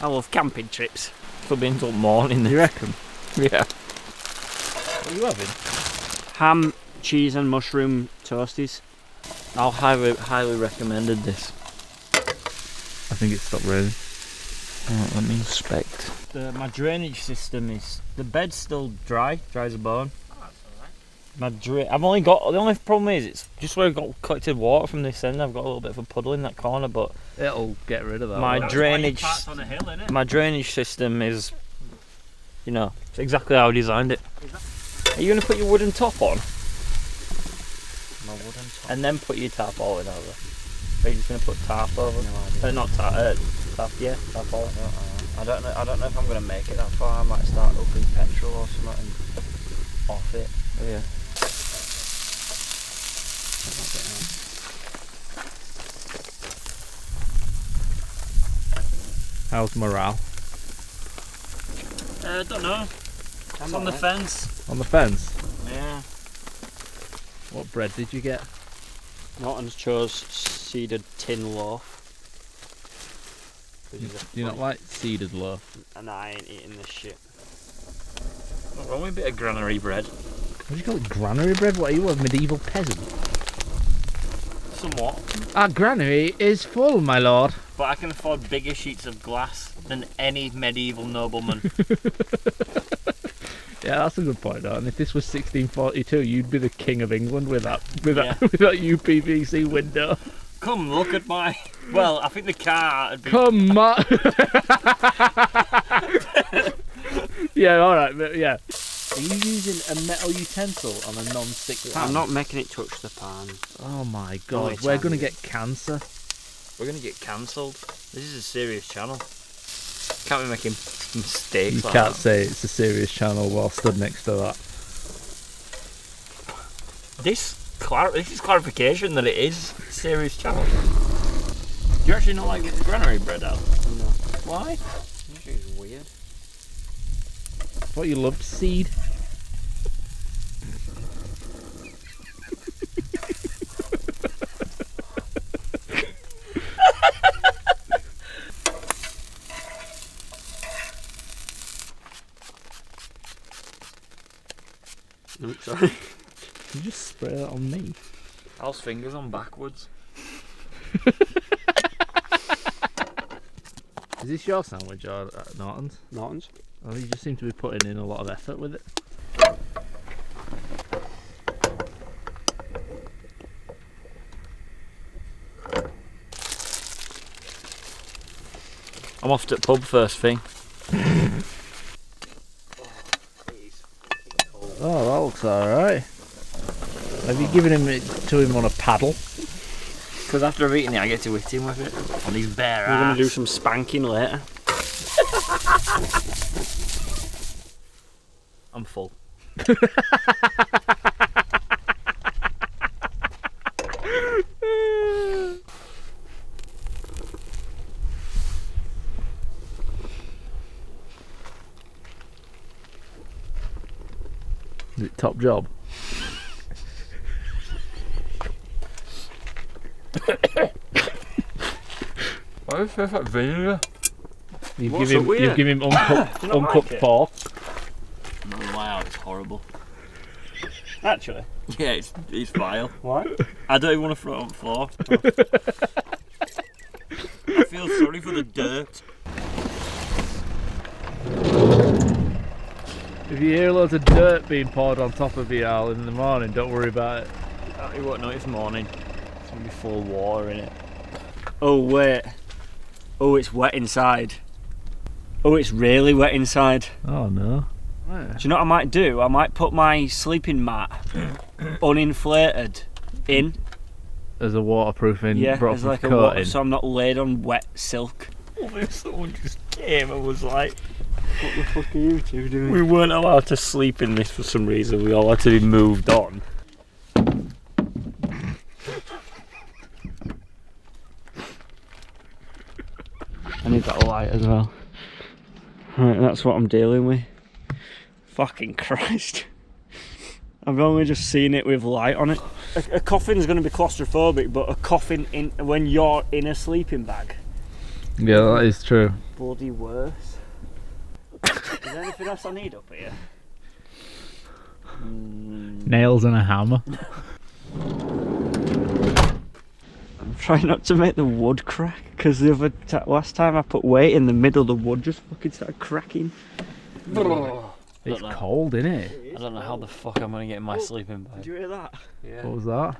Speaker 1: I love camping trips. Could be until morning.
Speaker 3: You reckon?
Speaker 1: Yeah.
Speaker 3: What are you having?
Speaker 2: Ham, cheese and mushroom toasties.
Speaker 1: I'll highly recommended this.
Speaker 3: I think it stopped raining.
Speaker 1: Oh, let me inspect.
Speaker 2: My drainage system is, the bed's still dry as a bone.
Speaker 1: I've only got, the only problem is it's just where I've got collected water from this end. I've got a little bit of a puddle in that corner, but
Speaker 3: It'll get rid of that.
Speaker 1: my
Speaker 3: won't it?
Speaker 1: drainage,
Speaker 2: on a hill, innit?
Speaker 1: my drainage system is, you know, it's exactly how I designed it. Are you going to put your wooden top on
Speaker 2: My wooden top.
Speaker 1: and then put your tarpaulin over? Or are you just going to put tarp over?
Speaker 2: No idea.
Speaker 1: Not tarp, yeah, tarpaulin.
Speaker 2: I don't know if I'm gonna make it that far. I might start upping petrol or something and off it.
Speaker 1: Yeah.
Speaker 6: How's morale?
Speaker 1: I don't know. It's on the fence.
Speaker 6: On the fence?
Speaker 1: Yeah.
Speaker 6: What bread did you get?
Speaker 1: Norton's chose seeded tin loaf.
Speaker 6: Do you not like seeded loaf?
Speaker 1: And I ain't eating this shit. What's wrong with a bit of granary bread?
Speaker 6: What do you call it? Granary bread? What are you, a medieval peasant?
Speaker 1: Somewhat.
Speaker 6: Our granary is full, my lord.
Speaker 1: But I can afford bigger sheets of glass than any medieval nobleman.
Speaker 6: Yeah, that's a good point, though. And if this was 1642, you'd be the king of England with that, with
Speaker 1: Yeah.
Speaker 6: that, with that UPVC window.
Speaker 1: Come look at my... Well, I think the car would be...
Speaker 6: Come on. Yeah, all right, yeah. Are you using a metal utensil on a non-stick pan?
Speaker 1: I'm not making it touch the pan.
Speaker 6: Oh my
Speaker 1: Oh,
Speaker 6: god,
Speaker 1: it's
Speaker 6: we're gonna
Speaker 1: handy.
Speaker 6: get cancer.
Speaker 1: We're going to get cancelled. This is a serious channel. Can't be making mistakes
Speaker 6: You
Speaker 1: like
Speaker 6: can't
Speaker 1: that.
Speaker 6: say it's a serious channel while stood next to that.
Speaker 1: This is clarification that it is a serious channel. Do you actually not like the granary bread, Al? No. Why? I think it's weird.
Speaker 6: I thought you loved seed.
Speaker 1: No, sorry.
Speaker 6: You just spray that on me.
Speaker 1: Al's fingers on backwards.
Speaker 6: Is this your sandwich or Norton's?
Speaker 2: Norton's.
Speaker 6: Oh, you just seem to be putting in a lot of effort with it.
Speaker 1: I'm off to the pub first thing.
Speaker 6: Oh, that looks alright. Have you given him to him on a paddle?
Speaker 1: Because after I've eaten it, I get to hit him with it. On his bare
Speaker 2: We're
Speaker 1: ass.
Speaker 2: going to do some spanking later.
Speaker 1: I'm full.
Speaker 6: Is it top job?
Speaker 1: Why is that vinegar?
Speaker 6: You've
Speaker 2: What's
Speaker 6: given
Speaker 2: so weird?
Speaker 6: him uncooked,
Speaker 1: Do you not
Speaker 6: uncooked
Speaker 1: like it?
Speaker 6: pork.
Speaker 1: No, wow, it's horrible.
Speaker 2: Actually.
Speaker 1: Yeah, it's vile.
Speaker 2: Why?
Speaker 1: I don't even want to throw it on the floor. I feel sorry for the dirt.
Speaker 6: If you hear loads of dirt being poured on top of you, Al, in the morning, don't worry about it.
Speaker 1: You won't know it's morning. It's going to be full of water in it. Oh, wait. Oh, it's wet inside. Oh, it's really wet inside.
Speaker 6: Oh no.
Speaker 1: Do you know what I might do? I might put my sleeping mat uninflated in.
Speaker 6: There's a waterproofing
Speaker 1: Yeah,
Speaker 6: rock
Speaker 1: as like a
Speaker 6: coating.
Speaker 1: water, so I'm not laid on wet silk. Oh, if someone just came and was like,
Speaker 2: What the fuck are you two doing?
Speaker 1: we weren't allowed to sleep in this for some reason. We all had to be moved on. I need that light as well. Right, that's what I'm dealing with. Fucking Christ. I've only just seen it with light on it. A coffin's going to be claustrophobic, but a coffin in when you're in a sleeping bag,
Speaker 6: Yeah, that is true.
Speaker 1: bloody worse. Is there anything else I need up here?
Speaker 6: Nails and a hammer.
Speaker 1: I'm trying not to make the wood crack, because the other last time I put weight in the middle, the wood just fucking started cracking.
Speaker 6: It's
Speaker 1: know.
Speaker 6: cold, isn't it?
Speaker 1: I don't know how the fuck I'm going to get in my sleeping
Speaker 2: Did
Speaker 1: bag.
Speaker 2: you hear that?
Speaker 1: Yeah.
Speaker 6: What was that?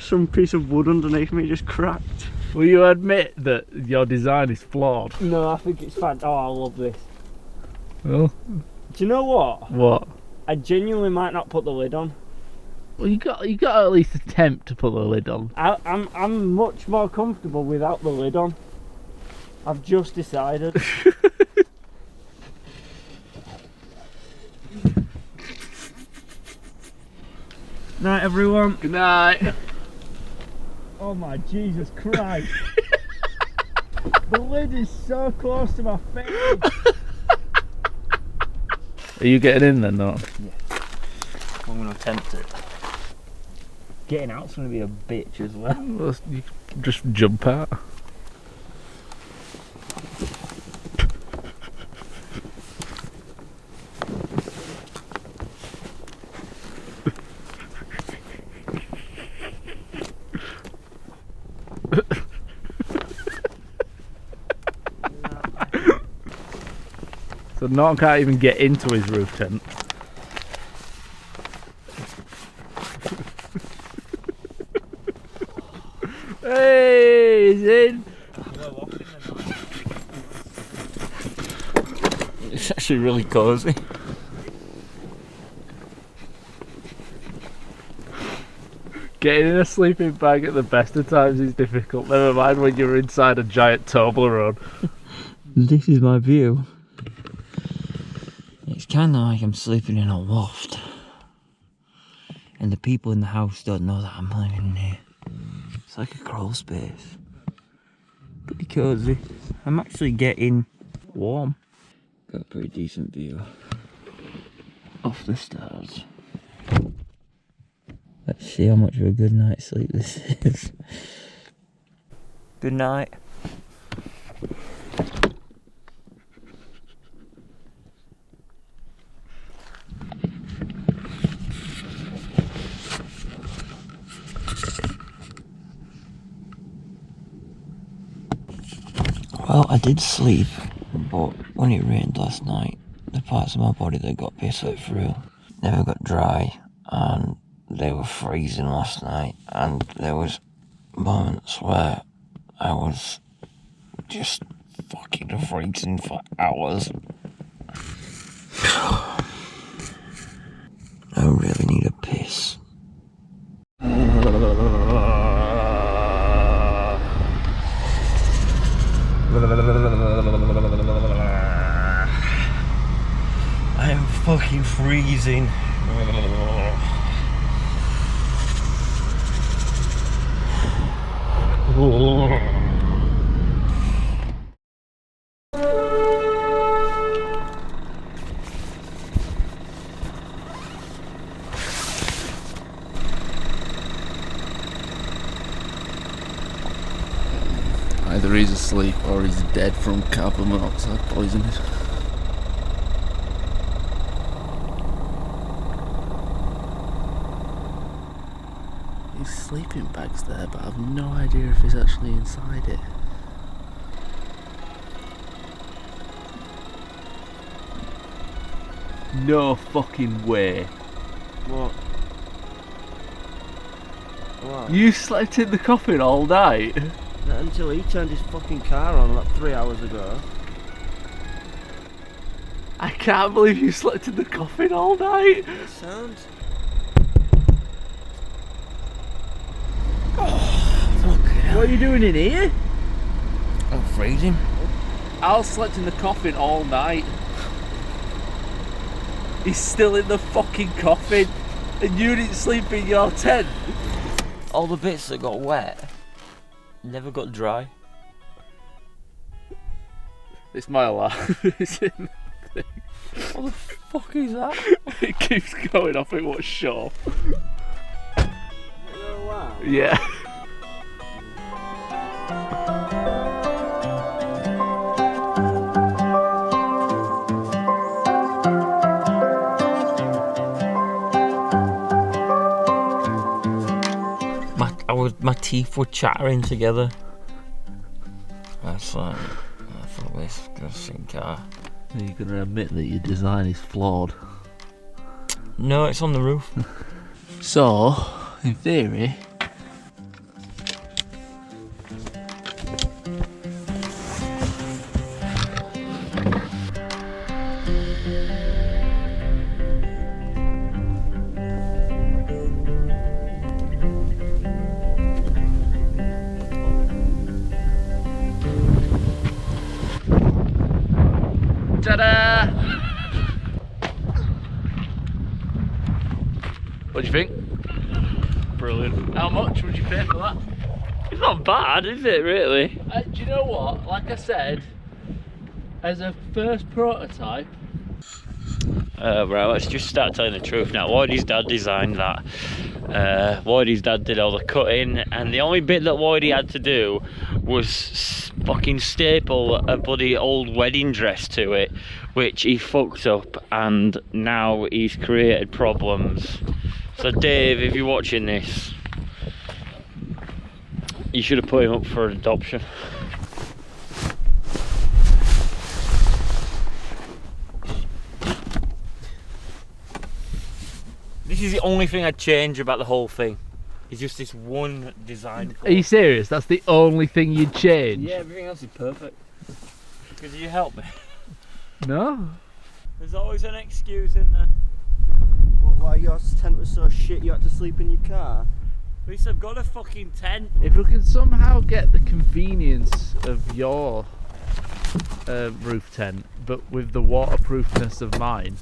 Speaker 1: Some piece of wood underneath me just cracked.
Speaker 6: Will you admit that your design is flawed?
Speaker 1: No, I think it's fine. Oh, I love this.
Speaker 6: Well,
Speaker 1: Do you know what?
Speaker 6: what?
Speaker 1: I genuinely might not put the lid on.
Speaker 6: Well, you got to at least attempt to put the lid on.
Speaker 1: I'm much more comfortable without the lid on. I've just decided. Night, everyone.
Speaker 6: Good night.
Speaker 1: Oh my Jesus Christ.
Speaker 4: The lid is so close to my face.
Speaker 6: Are you getting in then, not?
Speaker 1: I'm going to attempt it. Getting out's going to be a bitch as well.
Speaker 6: Well, you just jump out. So Norton can't even get into his roof tent. Hey, he's in!
Speaker 1: It's actually really cosy.
Speaker 6: Getting in a sleeping bag at the best of times is difficult, never mind when you're inside a giant Toblerone.
Speaker 1: This is my view. It's kind of like I'm sleeping in a loft. And the people in the house don't know that I'm living in here. It's like a crawl space. Pretty cosy. I'm actually getting warm. Got a pretty decent view of the stars. Let's see how much of a good night's sleep this is. Good night. Well, I did sleep, but when it rained last night, the parts of my body that got piss wet through never got dry, and they were freezing last night, and there was moments where I was just fucking freezing for hours. I really need a piss. I am fucking freezing.
Speaker 3: Either he's asleep or he's dead from carbon monoxide poisoning. His sleeping bag's there, but I've no idea if he's actually inside it.
Speaker 6: No fucking way.
Speaker 2: What? What?
Speaker 6: You slept in the coffin all night?
Speaker 2: Not until he turned his fucking car on like 3 hours ago.
Speaker 6: I can't believe you slept in the coffin all night.
Speaker 2: It sounds.
Speaker 6: What are you doing in here?
Speaker 1: I'm freezing.
Speaker 6: Al slept in the coffin all night. He's still in the fucking coffin, and you didn't sleep in your tent.
Speaker 1: All the bits that got wet never got dry.
Speaker 6: It's my alarm. It's in the thing.
Speaker 1: What the fuck is that?
Speaker 6: It keeps going off. It was sure.
Speaker 2: Wow.
Speaker 6: Yeah.
Speaker 1: My teeth were chattering together. That's like, I thought this disgusting car.
Speaker 6: Are you going to admit that your design is flawed?
Speaker 1: No, it's on the roof.
Speaker 6: So, in theory, ta-da! What do you think?
Speaker 1: Brilliant.
Speaker 6: How much would you pay for that?
Speaker 1: It's not bad, is it, really?
Speaker 6: Do you know what? Like I said, as a first prototype.
Speaker 1: Right, let's just start telling the truth now. Whitey's dad designed that. Whitey's dad did all the cutting, and the only bit that Whitey had to do was fucking staple a bloody old wedding dress to it, which he fucked up, and now he's created problems. So Dave, if you're watching this, you should have put him up for adoption. This is the only thing I'd change about the whole thing. It's just this one design.
Speaker 6: Are you serious? That's the only thing you'd change?
Speaker 1: Yeah, everything else is perfect. Could you help me?
Speaker 6: No?
Speaker 1: There's always an excuse, isn't there?
Speaker 2: Why your tent was so shit you had to sleep in your car?
Speaker 1: At least I've got a fucking tent.
Speaker 6: If we can somehow get the convenience of your roof tent, but with the waterproofness of mine.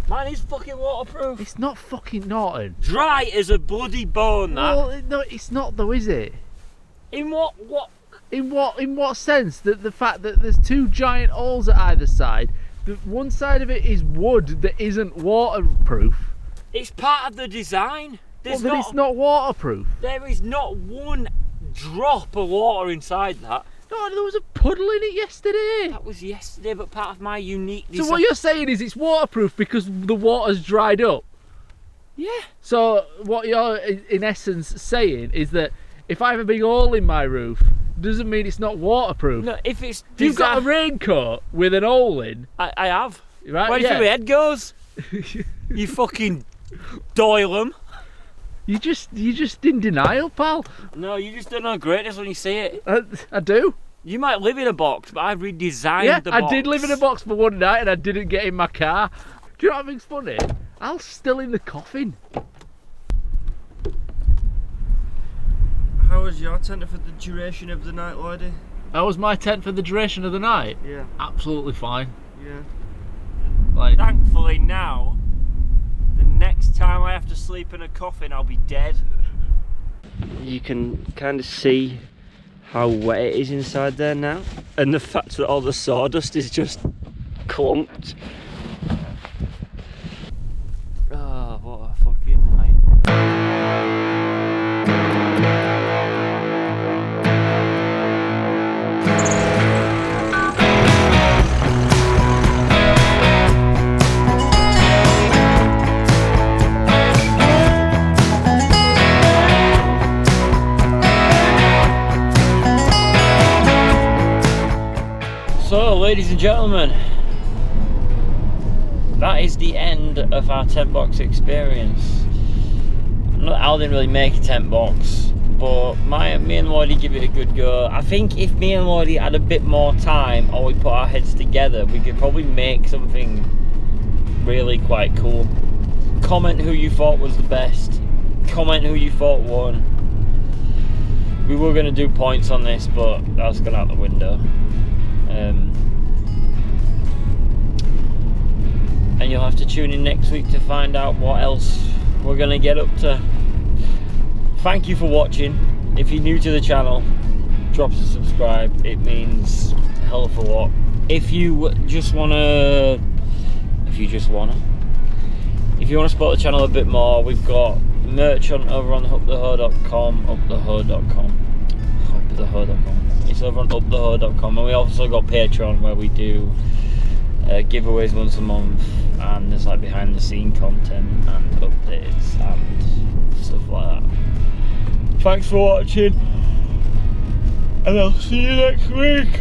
Speaker 1: Mine is fucking waterproof.
Speaker 6: It's not fucking Norton.
Speaker 1: Dry as a bloody bone, that.
Speaker 6: Well, no, it's not though, is it?
Speaker 1: In what?
Speaker 6: In what sense? That the fact that there's two giant holes at either side, that one side of it is wood that isn't waterproof.
Speaker 1: It's part of the design.
Speaker 6: Well, then it's not waterproof.
Speaker 1: There is not one drop of water inside that.
Speaker 6: No, there was a puddle in it yesterday.
Speaker 1: That was yesterday, but part of my unique design.
Speaker 6: So what you're saying is it's waterproof because the water's dried up?
Speaker 1: Yeah.
Speaker 6: So what you're in essence saying is that if I have a big hole in my roof, doesn't mean it's not waterproof.
Speaker 1: No, if it's
Speaker 6: If you've got a raincoat with an hole in.
Speaker 1: I have.
Speaker 6: Right?
Speaker 1: Where do you think my head goes? You fucking Doyle-em.
Speaker 6: You just in denial, pal.
Speaker 1: No, you just don't know greatness when you see it.
Speaker 6: I do.
Speaker 1: You might live in a box, but I've redesigned the box.
Speaker 6: I did live in a box for one night and I didn't get in my car. Do you know what I think's funny? I'm still in the coffin.
Speaker 2: How was your tent for the duration of the night, Lloydie?
Speaker 6: That was my tent for the duration of the night.
Speaker 2: Yeah.
Speaker 6: Absolutely fine.
Speaker 2: Yeah.
Speaker 6: Like,
Speaker 1: Thankfully now, the next time I have to sleep in a coffin, I'll be dead.
Speaker 2: You can kind of see how wet it is inside there now, and the fact that all the sawdust is just clumped.
Speaker 1: Oh, what a fucking night. So, ladies and gentlemen, that is the end of our tent box experience. Al didn't really make a tent box, but me and Lloydie give it a good go. I think if me and Lloydie had a bit more time, or we put our heads together, we could probably make something really quite cool. Comment who you thought was the best. Comment who you thought won. We were going to do points on this, but that's gone out the window. And you'll have to tune in next week to find out what else we're going to get up to. Thank you for watching. If you're new to the channel, drop us a subscribe. It means a hell of a lot. If you want to support the channel a bit more, we've got merch over on uptheho.com. It's over on uptheho.com, and we also got Patreon, where we do giveaways once a month, and there's like behind the scene content and updates and stuff like that. Thanks for watching, and I'll see you next week.